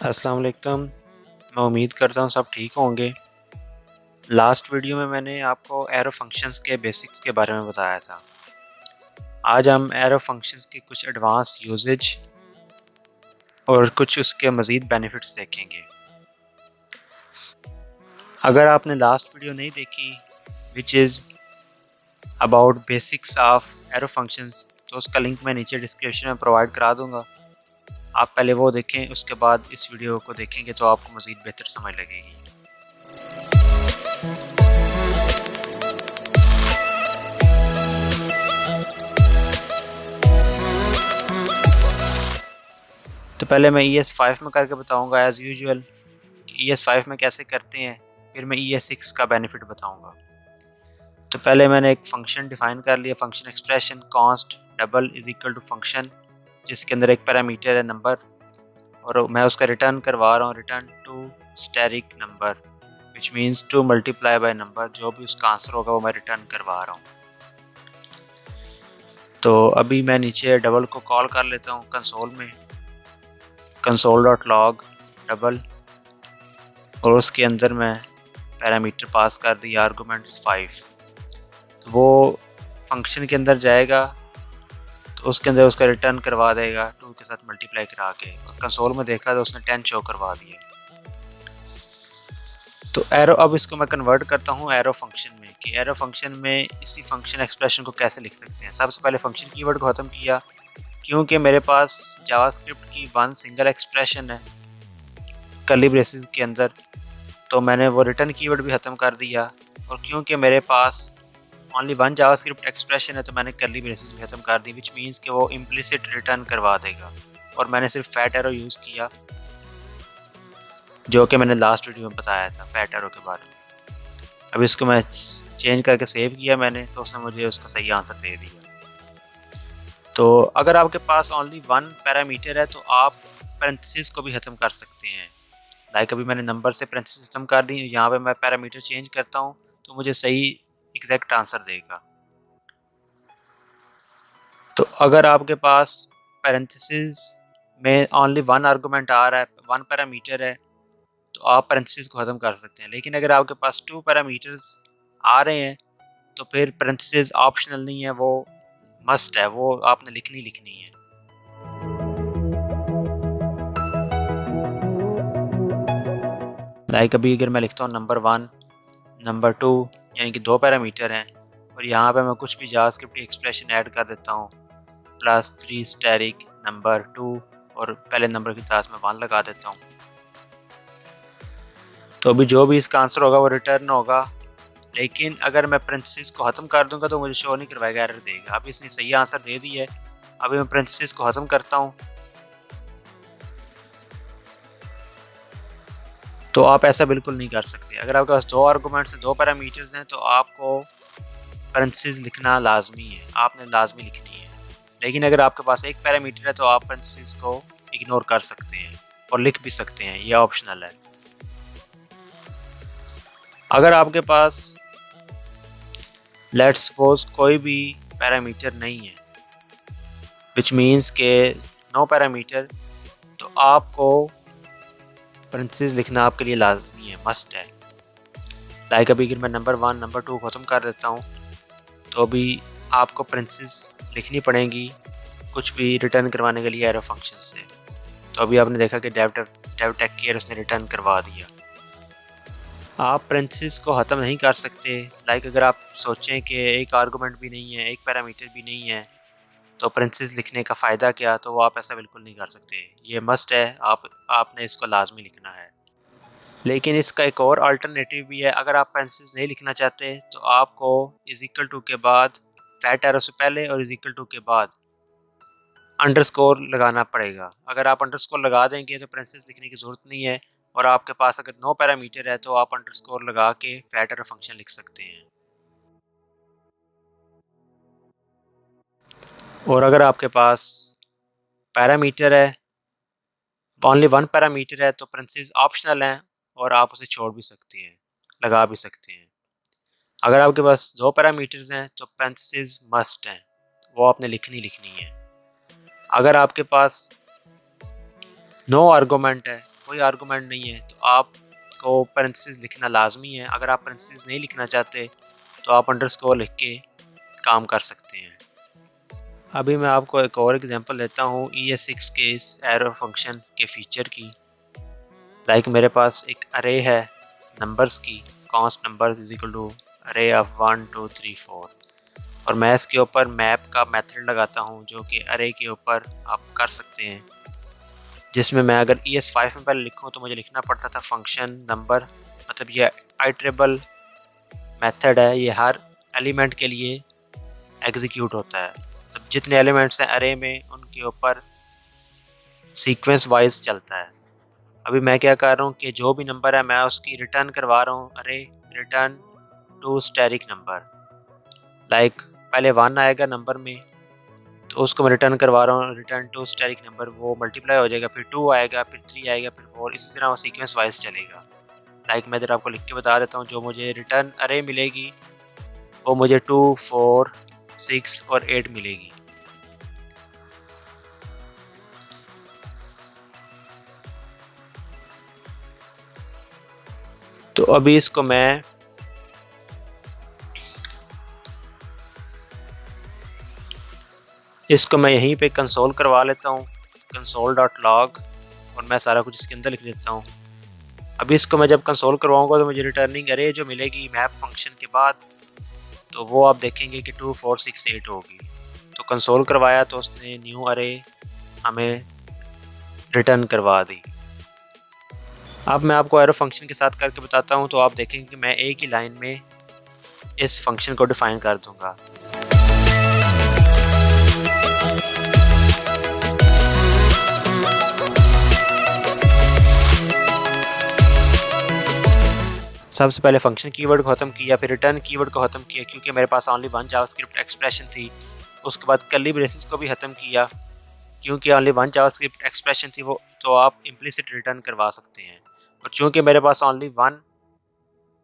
अस्सलाम वालेकुम। मैं उम्मीद करता हूँ सब ठीक होंगे। लास्ट वीडियो में मैंने आपको एरो फंक्शंस के बेसिक्स के बारे में बताया था। आज हम एरो फंक्शंस के कुछ एडवांस यूजेज और कुछ उसके मज़ीद बेनिफिट्स देखेंगे। अगर आपने लास्ट वीडियो नहीं देखी which is about basics of arrow functions, तो उसका लिंक मैं नीचे डिस्क्रिप्शन में प्रोवाइड करा दूँगा। आप पहले वो देखें, उसके बाद इस वीडियो को देखेंगे तो आपको मज़ीद बेहतर समझ लगेगी। तो पहले मैं ES5 में करके बताऊंगा एज़ यूजुअल ES5 में कैसे करते हैं, फिर मैं ES6 का बेनिफिट बताऊंगा। तो पहले मैंने एक फंक्शन डिफाइन कर लिया, function expression const double is equal to function, जिसके अंदर एक पैरामीटर है नंबर, और मैं उसका रिटर्न करवा रहा हूँ, return two static number which means two multiply by number. जो भी उसका आंसर होगा वो मैं रिटर्न करवा रहा हूँ। तो अभी मैं नीचे डबल को कॉल कर लेता हूँ कंसोल में, console.log डबल, और उसके अंदर मैं पैरामीटर पास कर दिया आर्गूमेंट 5। तो वो फंक्शन के अंदर जाएगा तो उसके अंदर उसका रिटर्न करवा देगा 2 के साथ मल्टीप्लाई करा के, और कंसोल में देखा तो उसने 10 शो करवा दिया। तो एरो, अब इसको मैं कन्वर्ट करता हूँ एरो फंक्शन में, कि एरो फंक्शन में इसी फंक्शन एक्सप्रेशन को कैसे लिख सकते हैं। सबसे पहले फंक्शन कीवर्ड को ख़त्म किया, क्योंकि मेरे पास जावास्क्रिप्ट की वन सिंगल एक्सप्रेशन है कर्ली ब्रेसेस के अंदर, तो मैंने वो रिटर्न कीवर्ड भी ख़त्म कर दिया। और क्योंकि मेरे पास ओनली वन जावास्क्रिप्ट एक्सप्रेशन है तो मैंने कर्ली ब्रेसेस भी ख़त्म कर दी, विच मीन्स कि वो इम्प्लिसिट रिटर्न करवा देगा। और मैंने सिर्फ फैट एरो यूज़ किया, जो कि मैंने लास्ट वीडियो में बताया था फैट एरो के बारे में। अब इसको मैं चेंज करके सेव किया मैंने, तो उसने मुझे उसका सही आंसर दे दिया। तो अगर आपके पास ओनली वन पैरामीटर है तो आप पैरेंथेसिस को भी ख़त्म कर सकते हैं। लाइक अभी मैंने नंबर से पैरेंथेसिस ख़त्म कर दी, यहाँ पे मैं पैरामीटर चेंज करता हूँ तो मुझे सही एग्जैक्ट आंसर देगा। तो अगर आपके पास पैरेंथेसिस में ओनली वन आर्गूमेंट आ रहा है, वन पैरामीटर है, तो आप पैरेंथेसिस को ख़त्म कर सकते हैं। लेकिन अगर आपके पास टू पैरामीटर्स आ रहे हैं तो फिर पैरेंथेसिस ऑप्शनल नहीं है, वो मस्ट है, वो आपने लिखनी है। लाइक अभी अगर मैं लिखता हूँ नंबर 1 नंबर 2, यानी कि 2 पैरामीटर हैं, और यहाँ पे मैं कुछ भी जावास्क्रिप्ट की एक्सप्रेशन ऐड कर देता हूँ, +3 स्टैटिक नंबर 2, और पहले नंबर की साथ में 1 लगा देता हूँ, तो अभी जो भी इसका आंसर होगा वो रिटर्न होगा। लेकिन अगर मैं पैरेंथेसिस को ख़त्म कर दूंगा तो मुझे शो नहीं करवाएगा, एरर देगा। अब इसने सही आंसर दे दिया है। अभी मैं पैरेंथेसिस को ख़त्म करता हूँ, तो आप ऐसा बिल्कुल नहीं कर सकते। अगर आपके पास 2 आर्गूमेंट्स हैं, 2 पैरामीटर्स हैं, तो आपको पैरेंथेसिस लिखना लाजमी है, आपने लाजमी लिखनी है। लेकिन अगर आपके पास एक पैरामीटर है तो आप पैरेंथेसिस को इग्नोर कर सकते हैं और लिख भी सकते हैं, ये ऑप्शनल है। अगर आपके पास लेट्स सपोज कोई भी पैरामीटर नहीं है, विच मीन्स के नो पैरामीटर, तो आपको पैरेंथेसिस लिखना आपके लिए लाजमी है, मस्ट है। लाइक अभी अगर मैं नंबर 1 नंबर 2 ख़त्म कर देता हूँ तो अभी आपको पैरेंथेसिस लिखनी पड़ेगी कुछ भी रिटर्न करवाने के लिए एरो फंक्शन से। तो अभी आपने देखा कि डेव टेक केयर उसने रिटर्न करवा दिया। आप पैरेंथेसिस को ख़त्म नहीं कर सकते। लाइक अगर आप सोचें कि एक आर्गूमेंट भी नहीं है, एक पैरामीटर भी नहीं है, तो पैरेंथेसिस लिखने का फ़ायदा क्या, तो वो आप ऐसा बिल्कुल नहीं कर सकते। ये मस्ट है, आपने इसको लाजमी लिखना है। लेकिन इसका एक और अल्टरनेटिव भी है। अगर आप पैरेंथेसिस नहीं लिखना चाहते तो आपको इज इक्वल टू के बाद फैट एरो से पहले और इज इक्वल टू के बाद अंडरस्कोर लगाना पड़ेगा। अगर आप अंडरस्कोर लगा देंगे तो पैरेंथेसिस लिखने की ज़रूरत नहीं है, और आपके पास अगर नो पैरामीटर है तो आप अंडरस्कोर लगा के फैट एरो फंक्शन लिख सकते हैं। और अगर आपके पास पैरामीटर है, ओनली वन पैरामीटर है, तो पैरेंथेसिस ऑप्शनल है और आप उसे छोड़ भी सकते हैं, लगा भी सकते हैं। अगर आपके पास 2 पैरामीटर्स हैं तो पैरेंथेसिस मस्ट हैं, वो आपने लिखनी है। अगर आपके पास नो आर्गूमेंट है कोई आर्गूमेंट नहीं है तो आपको पेरेंथेसिस लिखना लाजमी है। अगर आप पेरेंथेसिस नहीं लिखना चाहते तो आप अंडरस्कोर लिख के काम कर सकते हैं। अभी मैं आपको एक और एग्जांपल देता हूँ ES6 के इस एरो फंक्शन के फीचर की। लाइक मेरे पास एक अरे है नंबर्स की, const numbers is equal to array of 1 2 3 4, और मैं इसके ऊपर मैप का मेथड लगाता हूँ जो कि अरे के ऊपर आप कर सकते हैं, जिसमें मैं अगर ES5 में पहले लिखूँ तो मुझे लिखना पड़ता था फंक्शन नंबर, मतलब ये आइटरेबल मेथड है, ये हर एलिमेंट के लिए एग्जीक्यूट होता है। तो जितने एलिमेंट्स हैं अरे में उनके ऊपर सीक्वेंस वाइज चलता है। अभी मैं क्या कर रहा हूँ कि जो भी नंबर है मैं उसकी रिटर्न करवा रहा हूँ, array return two static number. Like पहले 1 आएगा नंबर में तो उसको मैं रिटर्न करवा रहा हूँ रिटर्न टू स्टैटिक नंबर, वो मल्टीप्लाई हो जाएगा, फिर 2 आएगा, फिर 3 आएगा, फिर 4, इसी तरह वो सीक्वेंस वाइज चलेगा। लाइक मैं इधर आपको लिख के बता देता हूँ, जो मुझे रिटर्न अरे मिलेगी वो मुझे 2 4 6 और 8 मिलेगी। तो अभी इसको मैं यहीं पे कंसोल करवा लेता हूँ, console.log, और मैं सारा कुछ इसके अंदर लिख देता हूँ। अभी इसको मैं जब कंसोल करवाऊँगा तो मुझे रिटर्निंग अरे जो मिलेगी मैप फंक्शन के बाद, तो वो आप देखेंगे कि 2 4 6 8 होगी। तो कंसोल करवाया तो उसने न्यू अरे हमें रिटर्न करवा दी। अब मैं आपको एरो फंक्शन के साथ करके बताता हूँ, तो आप देखेंगे कि मैं एक ही लाइन में इस फंक्शन को डिफाइन कर दूंगा। सबसे पहले फंक्शन कीवर्ड को ख़त्म किया, फिर रिटर्न कीवर्ड को ख़त्म किया क्योंकि मेरे पास ओनली 1 जावास्क्रिप्ट एक्सप्रेशन थी। उसके बाद कर्ली ब्रेसेस को भी ख़त्म किया क्योंकि ओनली 1 जावास्क्रिप्ट एक्सप्रेशन थी, वो तो आप इम्प्लिसिट रिटर्न करवा सकते हैं। और चूँकि मेरे पास ओनली 1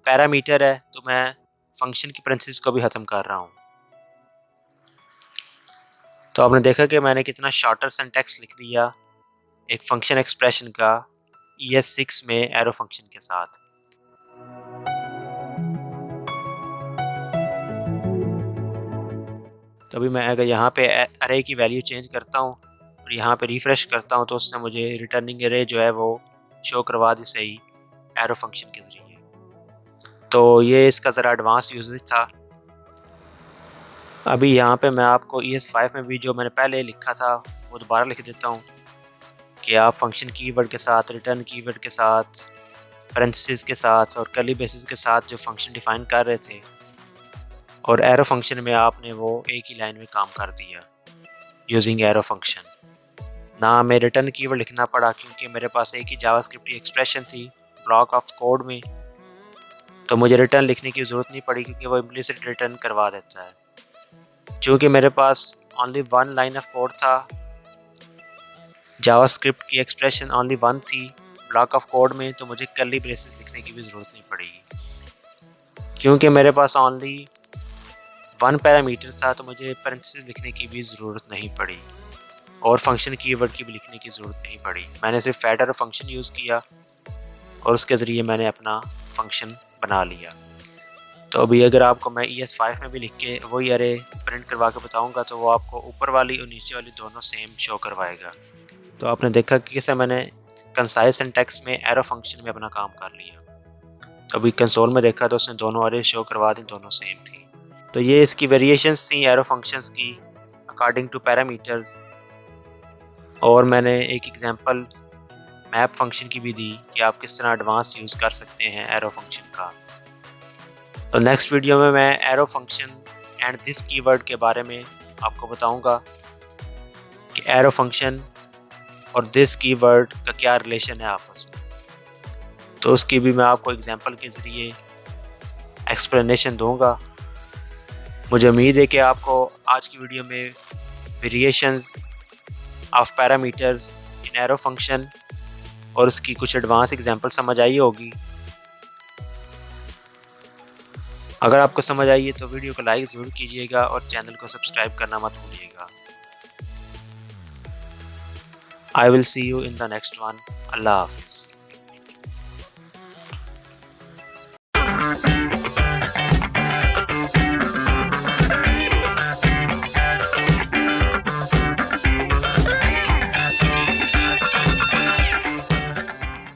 पैरामीटर है तो मैं फंक्शन की पेरेंथेसिस को भी ख़त्म कर रहा हूँ। तो आपने देखा कि मैंने कितना शॉर्टर सिंटैक्स लिख दिया एक फंक्शन एक्सप्रेशन का ES6 में एरो फंक्शन के साथ। तो अभी मैं अगर यहाँ पे अरे की वैल्यू चेंज करता हूँ और यहाँ पे रिफ्रेश करता हूँ तो उससे मुझे रिटर्निंग अरे जो है वो शो करवा दी सही एरो फंक्शन के ज़रिए। तो ये इसका ज़रा एडवांस यूजेज था। अभी यहाँ पे मैं आपको ES5 में भी जो मैंने पहले लिखा था वो दोबारा लिख देता हूँ कि आप फंक्शन कीवर्ड के साथ, रिटर्न कीवर्ड के साथ, पेरेंथेसिस के साथ और कर्ली ब्रेसेस के साथ जो फंक्शन डिफाइन कर रहे थे, और एरो फंक्शन में आपने वो एक ही लाइन में काम कर दिया यूजिंग एरो फंक्शन। ना हमें रिटर्न कीवर्ड लिखना पड़ा क्योंकि मेरे पास एक ही जावास्क्रिप्ट की एक्सप्रेशन थी ब्लॉक ऑफ कोड में, तो मुझे रिटर्न लिखने की ज़रूरत नहीं पड़ी क्योंकि वो इम्प्लिसिट रिटर्न करवा देता है। चूँकि मेरे पास ओनली 1 लाइन ऑफ कोड था, जावास्क्रिप्ट की एक्सप्रेशन ओनली 1 थी ब्लॉक ऑफ कोड में, तो मुझे कर्ली ब्रेसेस लिखने की भी ज़रूरत नहीं पड़ेगी। क्योंकि मेरे पास ओनली 1 पैरामीटर था तो मुझे पेरेंथेसिस लिखने की भी ज़रूरत नहीं पड़ी और फंक्शन कीवर्ड की भी लिखने की ज़रूरत नहीं पड़ी। मैंने सिर्फ एडर फंक्शन यूज़ किया और उसके ज़रिए मैंने अपना फंक्शन बना लिया। तो अभी अगर आपको मैं ES5 में भी लिख के वही अरे प्रिंट करवा के बताऊँगा तो वो आपको ऊपर वाली और नीचे वाली दोनों सेम शो करवाएगा। तो आपने देखा कि कैसे मैंने कंसाइज सिंटैक्स में एरो फंक्शन में अपना काम कर लिया। तो अभी कंसोल में देखा तो उसने दोनों अरे शो करवा दी, दोनों सेम थी। तो ये इसकी वेरिएशंस थी एरो फंक्शंस की अकॉर्डिंग टू पैरामीटर्स। और मैंने एक एग्जांपल मैप फंक्शन की भी दी कि आप किस तरह एडवांस यूज़ कर सकते हैं एरो फंक्शन का। तो नेक्स्ट वीडियो में मैं arrow function and this keyword के बारे में आपको बताऊंगा कि एरो फंक्शन और दिस कीवर्ड का क्या रिलेशन है आपस में। तो उसकी भी मैं आपको एग्जांपल के ज़रिए एक्सप्लेनेशन दूंगा। मुझे उम्मीद है कि आपको आज की वीडियो में variations of parameters in arrow function और उसकी कुछ एडवांस एग्जांपल समझ आई होगी। अगर आपको समझ आई है तो वीडियो को लाइक ज़रूर कीजिएगा और चैनल को सब्सक्राइब करना मत भूलिएगा। I will see you in the next one. Allah Hafiz.